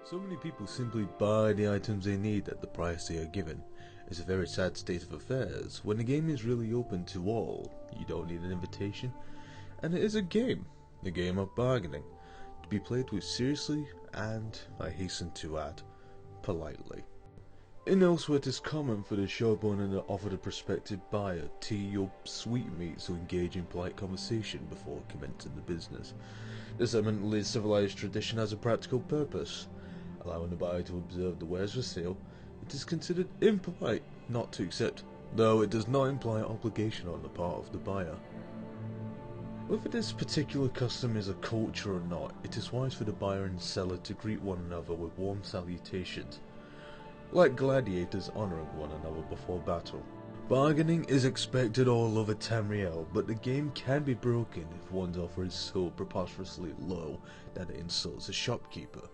So many people simply buy the items they need at the price they are given. It's a very sad state of affairs when the game is really open to all. You don't need an invitation, and it is a game of bargaining, to be played with seriously and, I hasten to add, politely. In elsewhere, it is common for the shop owner to offer the prospective buyer tea or sweetmeats to engage in polite conversation before commencing the business. This eminently civilized tradition has a practical purpose. Allowing the buyer to observe the wares for sale, it is considered impolite not to accept, though it does not imply obligation on the part of the buyer. Whether this particular custom is a culture or not, it is wise for the buyer and seller to greet one another with warm salutations, like gladiators honouring one another before battle. Bargaining is expected all over Tamriel, but the game can be broken if one's offer is so preposterously low that it insults the shopkeeper.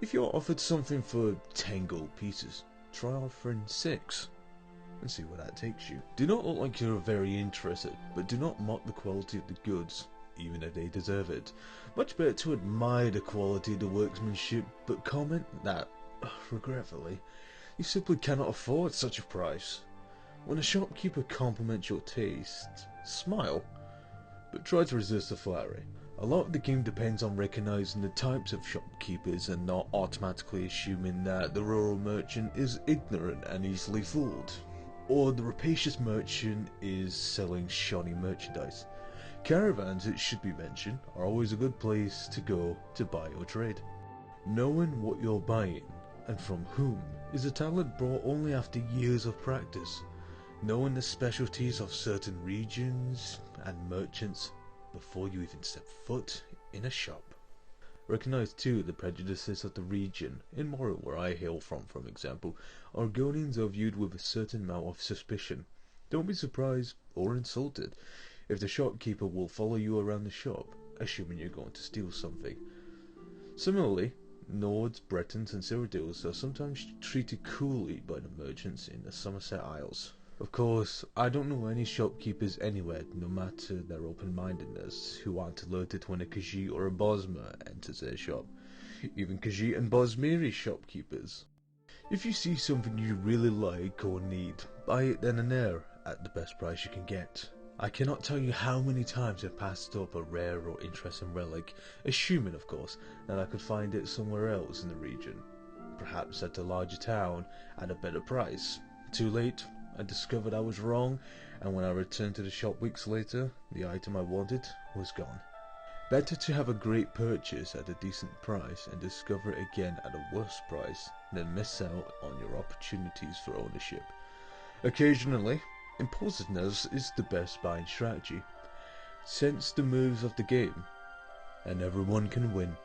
If you're offered something for 10 gold pieces, try offering 6 and see where that takes you. Do not look like you're very interested, but do not mock the quality of the goods, even if they deserve it. Much better to admire the quality of the workmanship, but comment that, regretfully, you simply cannot afford such a price. When a shopkeeper compliments your taste, smile, but try to resist the flattery. A lot of the game depends on recognizing the types of shopkeepers and not automatically assuming that the rural merchant is ignorant and easily fooled, or the rapacious merchant is selling shoddy merchandise. Caravans, it should be mentioned, are always a good place to go to buy or trade. Knowing what you're buying and from whom is a talent brought only after years of practice. Knowing the specialties of certain regions and merchants before you even step foot in a shop. Recognize too the prejudices of the region. In Morrow, where I hail from example, Argonians are viewed with a certain amount of suspicion. Don't be surprised or insulted if the shopkeeper will follow you around the shop, assuming you're going to steal something. Similarly, Nords, Bretons and Cyrodiils are sometimes treated coolly by the merchants in the Somerset Isles. Of course, I don't know any shopkeepers anywhere, no matter their open-mindedness, who aren't alerted when a Khajiit or a Bosmer enters their shop. Even Khajiit and Bosmiri shopkeepers. If you see something you really like or need, buy it then and there, at the best price you can get. I cannot tell you how many times I've passed up a rare or interesting relic, assuming of course that I could find it somewhere else in the region. Perhaps at a larger town, at a better price. Too late, I discovered I was wrong, and when I returned to the shop weeks later, the item I wanted was gone. Better to have a great purchase at a decent price and discover it again at a worse price than miss out on your opportunities for ownership. Occasionally, impulsiveness is the best buying strategy. Sense the moves of the game, and everyone can win.